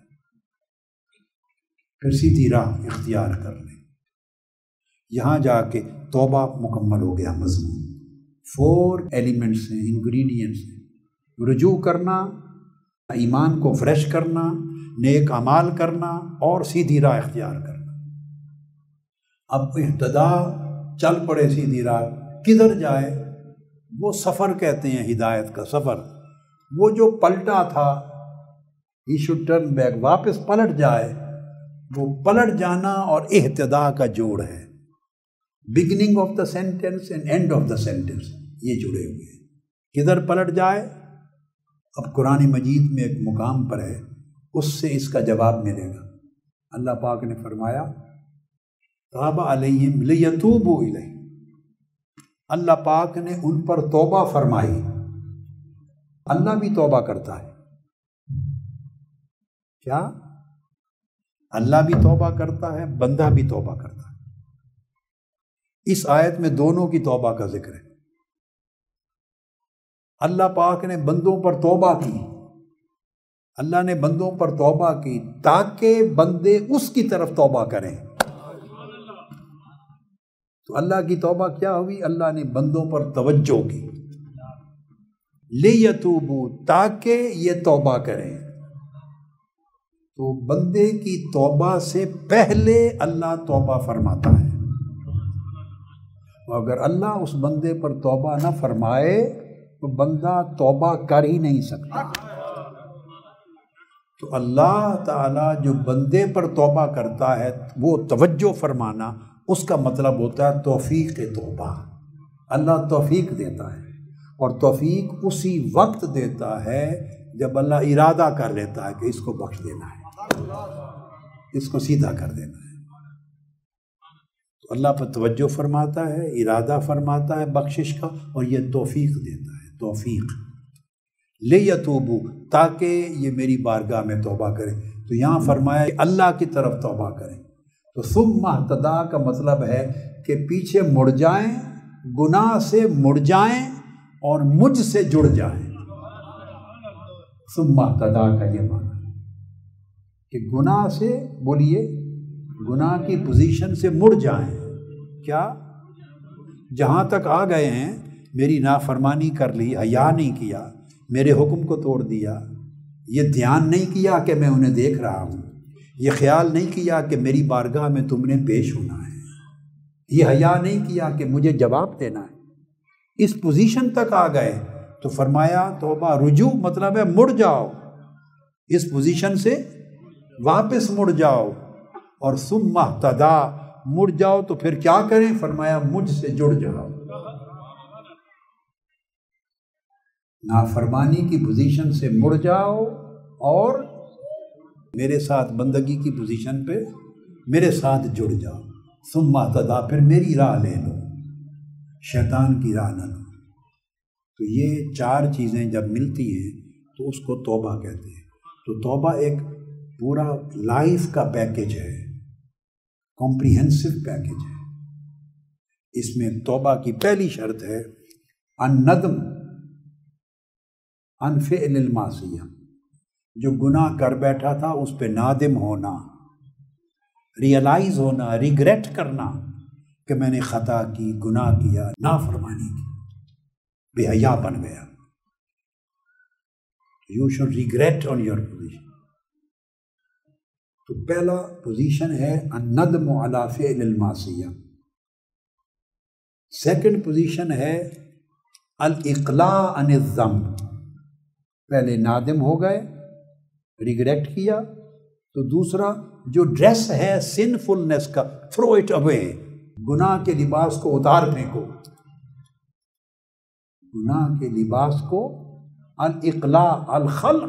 پھر سیدھی راہ اختیار کر لیں. یہاں جا کے توبہ مکمل ہو گیا مضمون. 4 ایلیمنٹس ہیں، انگریڈینٹس ہیں: رجوع کرنا، ایمان کو فریش کرنا، نیک اعمال کرنا اور سیدھی راہ اختیار کرنا. اب اہتدا چل پڑے سیدھی راہ، کدھر جائے؟ وہ سفر کہتے ہیں، ہدایت کا سفر. وہ جو پلٹا تھا ہی شوڈ ٹرن بیک، واپس پلٹ جائے. وہ پلٹ جانا اور اہتدا کا جوڑ ہے. Beginning of the sentence and and of the sentence یہ جڑے ہوئے ہیں. کدھر پلٹ جائے؟ اب قرآن مجید میں ایک مقام پر ہے، اس سے اس کا جواب ملے گا. اللہ پاک نے فرمایا تاب علیہم لیتوبوا الیہ، اللہ پاک نے ان پر توبہ فرمائی. اللہ بھی توبہ کرتا ہے. کیا؟ اللہ بھی توبہ کرتا ہے، بندہ بھی توبہ کرتا ہے. اس آیت میں دونوں کی توبہ کا ذکر ہے. اللہ پاک نے بندوں پر توبہ کی، اللہ نے بندوں پر توبہ کی تاکہ بندے اس کی طرف توبہ کریں. تو اللہ کی توبہ کیا ہوئی؟ اللہ نے بندوں پر توجہ کی، لیتوبوا، تاکہ یہ توبہ کریں. تو بندے کی توبہ سے پہلے اللہ توبہ فرماتا ہے. اگر اللہ اس بندے پر توبہ نہ فرمائے تو بندہ توبہ کر ہی نہیں سکتا. تو اللہ تعالیٰ جو بندے پر توبہ کرتا ہے وہ توجہ فرمانا، اس کا مطلب ہوتا ہے توفیق توبہ. اللہ توفیق دیتا ہے، اور توفیق اسی وقت دیتا ہے جب اللہ ارادہ کر لیتا ہے کہ اس کو بخش دینا ہے، اس کو سیدھا کر دینا ہے. تو اللہ پر توجہ فرماتا ہے، ارادہ فرماتا ہے بخشش کا، اور یہ توفیق دیتا ہے. توفیق لیتوبوا، تاکہ یہ میری بارگاہ میں توبہ کریں. تو یہاں فرمایا اللہ کی طرف توبہ کریں. تو ثم اهتدى کا مطلب ہے کہ پیچھے مڑ جائیں، گناہ سے مڑ جائیں اور مجھ سے جڑ جائیں. ثم اہتدیٰ کا یہ معنی کہ گناہ سے بولیے گناہ کی پوزیشن سے مڑ جائیں. کیا جہاں تک آ گئے ہیں میری نافرمانی کر لی، حیا نہیں کیا، میرے حکم کو توڑ دیا، یہ دھیان نہیں کیا کہ میں انہیں دیکھ رہا ہوں، یہ خیال نہیں کیا کہ میری بارگاہ میں تم نے پیش ہونا ہے، یہ حیا نہیں کیا کہ مجھے جواب دینا ہے، اس پوزیشن تک آ گئے تو فرمایا توبہ رجوع مطلب ہے مڑ جاؤ، اس پوزیشن سے واپس مڑ جاؤ. اور ثم اہتدیٰ مڑ جاؤ تو پھر کیا کریں؟ فرمایا مجھ سے جڑ جاؤ. نافرمانی کی پوزیشن سے مڑ جاؤ اور میرے ساتھ بندگی کی پوزیشن پہ میرے ساتھ جڑ جاؤ. ثم اہتدیٰ پھر میری راہ لے لو، شیطان کی راہ نہ لو. تو یہ چار چیزیں جب ملتی ہیں تو اس کو توبہ کہتے ہیں. تو توبہ ایک پورا لائف کا پیکج ہے، کمپریہنسو پیکج ہے. اس میں توبہ کی پہلی شرط ہے الندم عن فعل المعصیہ، جو گناہ کر بیٹھا تھا اس پہ نادم ہونا، ریئلائز ہونا، ریگریٹ کرنا کہ میں نے خطا کی، گناہ کیا، نافرمانی کی، بے حیا بن گیا. You should regret on your position. تو پہلا پوزیشن ہے الندم علی فعل المعصیہ. سیکنڈ پوزیشن ہے الاقلاع عن الذنب. پہلے نادم ہو گئے، ریگریٹ کیا، تو دوسرا جو ڈریس ہے سنفلنس کا، تھرو اٹ اوے، گناہ کے لباس کو اتار پھینکو، گناہ کے لباس کو، الاقلاع الخلع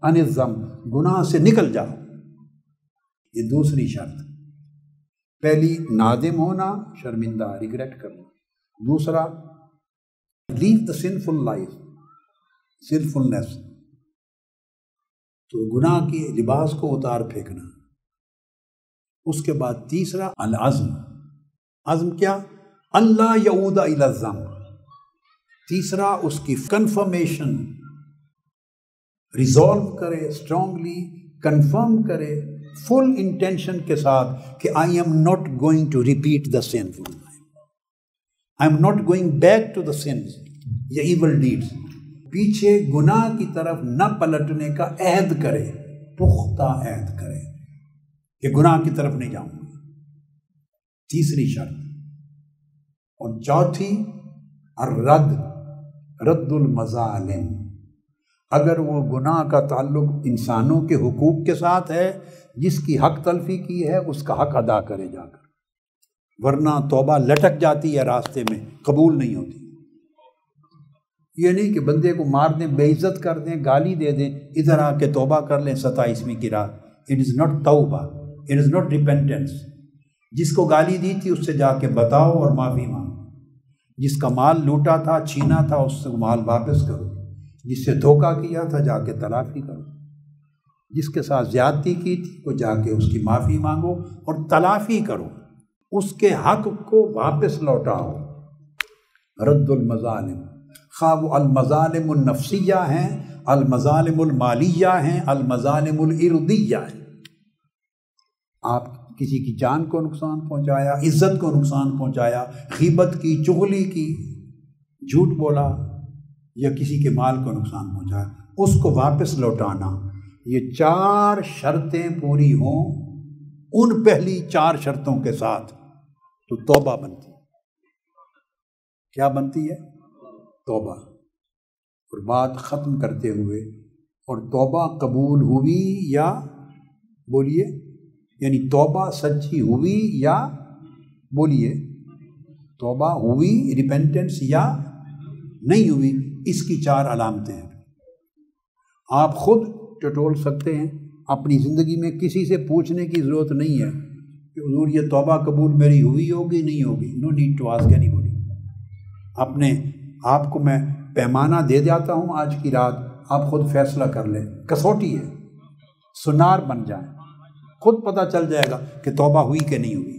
عن الذنب، گناہ سے نکل جاؤ. یہ دوسری شرط. پہلی نادم ہونا، شرمندہ، ریگریٹ کرنا. دوسرا لیو دا سنفل لائف، سنفلنس، تو گناہ کے لباس کو اتار پھینکنا. اس کے بعد تیسرا العزم. عزم کیا؟ اللہ یعود الی الذنب. تیسرا اس کی کنفرمیشن، ریزالو کرے، اسٹرانگلی کنفرم کرے، فل انٹینشن کے ساتھ کہ I am not going to repeat the sinful life, I am not going back to the sins یا ایول ڈیڈس. پیچھے گناہ کی طرف نہ پلٹنے کا عہد کرے، پختہ عہد کرے کہ گناہ کی طرف نہیں جاؤں گا. تیسری شرط. اور چوتھی رد المظالم. اگر وہ گناہ کا تعلق انسانوں کے حقوق کے ساتھ ہے، جس کی حق تلفی کی ہے اس کا حق ادا کرے جا کر، ورنہ توبہ لٹک جاتی ہے راستے میں، قبول نہیں ہوتی. یہ نہیں کہ بندے کو مار دیں، بے عزت کر دیں، گالی دے دیں، ادھر آ کے توبہ کر لیں 27ویں کی رات. اٹ از ناٹ توبہ، اٹ از ناٹ ریپینٹنس. جس کو گالی دی تھی اس سے جا کے بتاؤ اور معافی مانگو. جس کا مال لوٹا تھا، چھینا تھا، اس سے مال واپس کرو. جس سے دھوکہ کیا تھا جا کے تلافی کرو. جس کے ساتھ زیادتی کی تھی وہ جا کے اس کی معافی مانگو اور تلافی کرو، اس کے حق کو واپس لوٹاؤ. رد المظالم، خواہ وہ المظالم النفسیہ ہیں، المظالم المالیہ ہیں، المظالم الارضیہ ہیں. آپ کسی کی جان کو نقصان پہنچایا، عزت کو نقصان پہنچایا، غیبت کی، چغلی کی، جھوٹ بولا یا کسی کے مال کو نقصان پہنچایا، اس کو واپس لوٹانا. یہ 4 شرطیں پوری ہوں ان پہلی 4 شرطوں کے ساتھ تو توبہ بنتی ہے. کیا بنتی ہے؟ توبہ. اور بات ختم کرتے ہوئے، اور توبہ قبول ہوئی یا بولیے، یعنی توبہ سچی ہوئی یا بولیے، توبہ ہوئی ریپینٹنس یا نہیں ہوئی، اس کی 4 علامتیں ہیں. آپ خود ٹٹول سکتے ہیں. اپنی زندگی میں کسی سے پوچھنے کی ضرورت نہیں ہے کہ حضور یہ توبہ قبول میری ہوئی ہوگی نہیں ہوگی. No need to ask anybody. اپنے آپ کو میں پیمانہ دے جاتا ہوں آج کی رات، آپ خود فیصلہ کر لیں. کسوٹی ہے، سنار بن جائیں، خود پتہ چل جائے گا کہ توبہ ہوئی کہ نہیں ہوئی.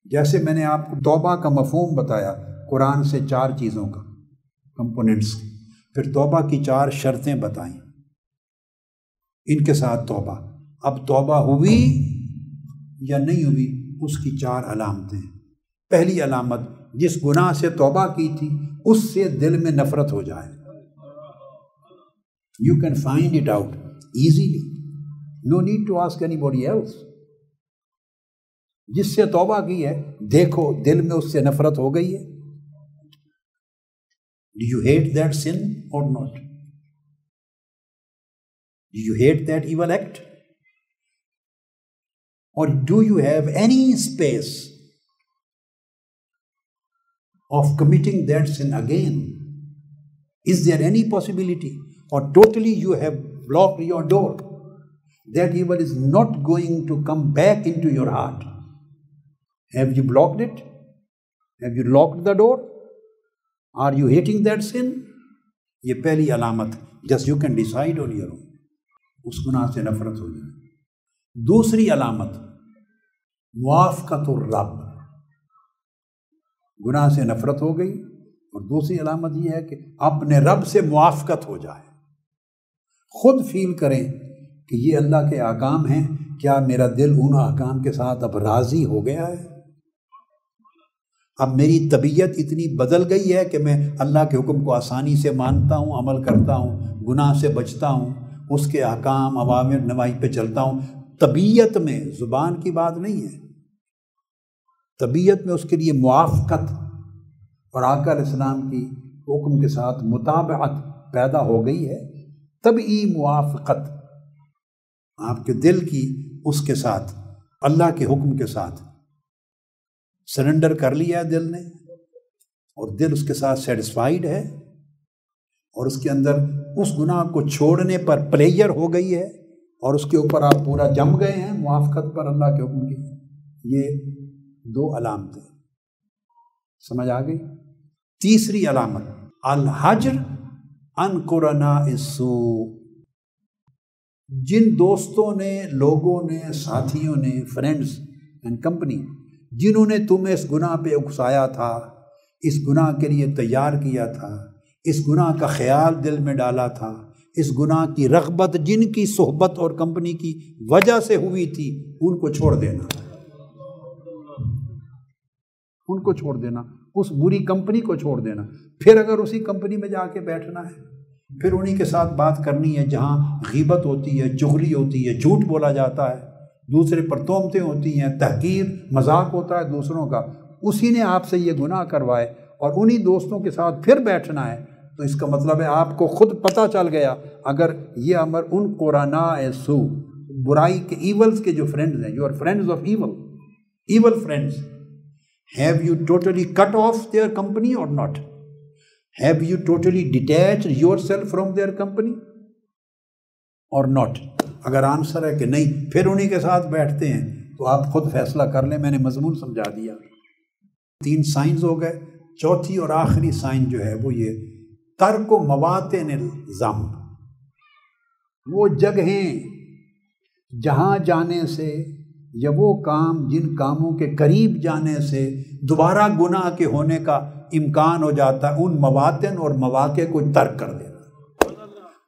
جیسے میں نے آپ کو توبہ کا مفہوم بتایا، قرآن سے 4 چیزوں کا، کمپوننٹس. پھر توبہ کی 4 شرطیں بتائیں، ان کے ساتھ توبہ۔ اب توبہ ہوئی یا نہیں ہوئی، اس کی 4 علامتیں۔ پہلی علامت، جس گناہ سے توبہ کی تھی اس سے دل میں نفرت ہو جائے۔ You can find it out easily. No need to ask anybody else. جس سے توبہ کی ہے دیکھو دل میں اس سے نفرت ہو گئی ہے۔ Do you hate that sin or not? Do you hate that evil act? Or do you have any space of committing that sin again? Is there any possibility? Or totally you have blocked your door? That evil is not going to come back into your heart. Have you blocked it? Have you locked the door? Are you hating that sin? یہ پہلی علامت، just you can decide on your own. اس گناہ سے نفرت ہو جائے۔ دوسری علامت، موافقت الرب، گناہ سے نفرت ہو گئی، اور دوسری علامت یہ ہے کہ اپنے رب سے موافقت ہو جائے، خود فیل کریں کہ یہ اللہ کے احکام ہیں، کیا میرا دل ان احکام کے ساتھ اب راضی ہو گیا ہے؟ اب میری طبیعت اتنی بدل گئی ہے کہ میں اللہ کے حکم کو آسانی سے مانتا ہوں، عمل کرتا ہوں، گناہ سے بچتا ہوں، اس کے احکام اوامر نواہی پہ چلتا ہوں۔ طبیعت میں، زبان کی بات نہیں ہے، طبیعت میں اس کے لیے موافقت اور آقا علیہ السلام کی حکم کے ساتھ مطابقت پیدا ہو گئی ہے۔ طبعی موافقت، آپ کے دل کی اس کے ساتھ، اللہ کے حکم کے ساتھ سرنڈر کر لیا ہے دل نے، اور دل اس کے ساتھ سیٹسفائیڈ ہے، اور اس کے اندر اس گناہ کو چھوڑنے پر پلیئر ہو گئی ہے، اور اس کے اوپر آپ پورا جم گئے ہیں موافقت پر اللہ کے حکم کی۔ یہ 2 علامتیں سمجھ آ گئی۔ تیسری علامت، الحجر عن قرناء السوء، جن دوستوں نے، لوگوں نے، ساتھیوں نے، فرینڈز اینڈ کمپنی، جنہوں نے تمہیں اس گناہ پہ اکسایا تھا، اس گناہ کے لیے تیار کیا تھا، اس گناہ کا خیال دل میں ڈالا تھا، اس گناہ کی رغبت جن کی صحبت اور کمپنی کی وجہ سے ہوئی تھی، ان کو چھوڑ دینا، ان کو چھوڑ دینا، اس بری کمپنی کو چھوڑ دینا۔ پھر اگر اسی کمپنی میں جا کے بیٹھنا ہے، پھر انہی کے ساتھ بات کرنی ہے جہاں غیبت ہوتی ہے، چغلی ہوتی ہے، جھوٹ بولا جاتا ہے، دوسرے پر تہمتیں ہوتی ہیں، تحقیر، مذاق ہوتا ہے دوسروں کا، اسی نے آپ سے یہ گناہ کروائے، اور انہی دوستوں کے ساتھ پھر بیٹھنا ہے، تو اس کا مطلب ہے آپ کو خود پتہ چل گیا، اگر یہ امر ان قرناء سوء، برائی کے، ایولز کے جو فرینڈز ہیں، you are friends of evil, evil friends, have you totally cut off their company or not? Have you totally detached yourself from their company or not? اگر آنسر ہے کہ نہیں، پھر انہی کے ساتھ بیٹھتے ہیں، تو آپ خود فیصلہ کر لیں۔ میں نے مضمون سمجھا دیا، 3 سائنز ہو گئے، چوتھی اور آخری سائن جو ہے وہ یہ ترک و مواطن الذنب، وہ جگہیں جہاں جانے سے یا وہ کام جن کاموں کے قریب جانے سے دوبارہ گناہ کے ہونے کا امکان ہو جاتا ہے، ان مواطن اور مواقع کو ترک کر دینا،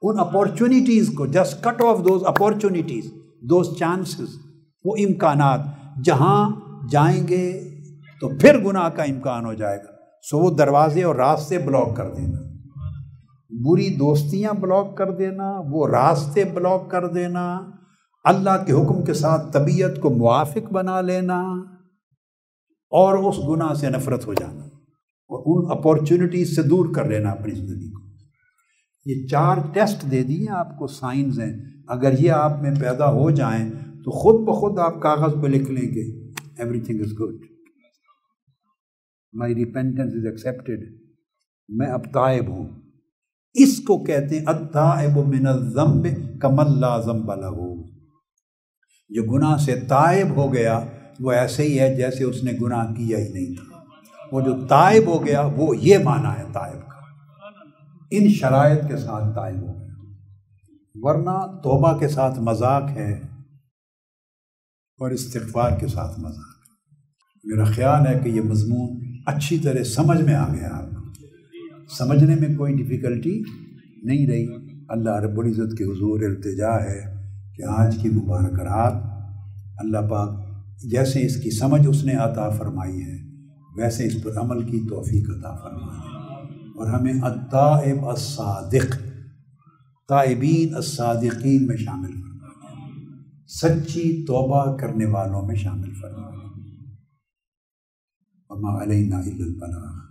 ان اپورچونیٹیز کو، just cut off those opportunities, those chances, وہ امکانات، جہاں جائیں گے تو پھر گناہ کا امکان ہو جائے گا، سو وہ دروازے اور راستے بلاک کر دینا، بری دوستیاں بلاک کر دینا، وہ راستے بلاک کر دینا، اللہ کے حکم کے ساتھ طبیعت کو موافق بنا لینا، اور اس گناہ سے نفرت ہو جانا، اور ان اپورچونیٹیز سے دور کر لینا اپنی زندگی کو۔ یہ 4 ٹیسٹ دے دیے آپ کو، سائنز ہیں، اگر یہ آپ میں پیدا ہو جائیں تو خود بخود آپ کاغذ پہ لکھ لیں گے every thing is good, my repentance is accepted, میں اب تائب ہوں۔ اس کو کہتے ہیں التائب من الذنب کمن لا ذنب لہ، جو گناہ سے تائب ہو گیا وہ ایسے ہی ہے جیسے اس نے گناہ کیا ہی نہیں تھا۔ وہ جو تائب ہو گیا وہ یہ معنی ہے تائب کا، ان شرائط کے ساتھ تائب ہو گیا، ورنہ توبہ کے ساتھ مذاق ہے اور استغفار کے ساتھ مذاق ہے۔ میرا خیال ہے کہ یہ مضمون اچھی طرح سمجھ میں آ گیا، آپ کو سمجھنے میں کوئی ڈیفیکلٹی نہیں رہی۔ اللہ رب العزت کے حضور التجا ہے کہ آج کی مبارک رات اللہ پاک جیسے اس کی سمجھ اس نے عطا فرمائی ہے ویسے اس پر عمل کی توفیق عطا فرمائے، اور ہمیں التائب الصادق، تائبین الصادقین میں شامل فرمائے، سچی توبہ کرنے والوں میں شامل فرمائے۔ وما علینا الا البلاغ۔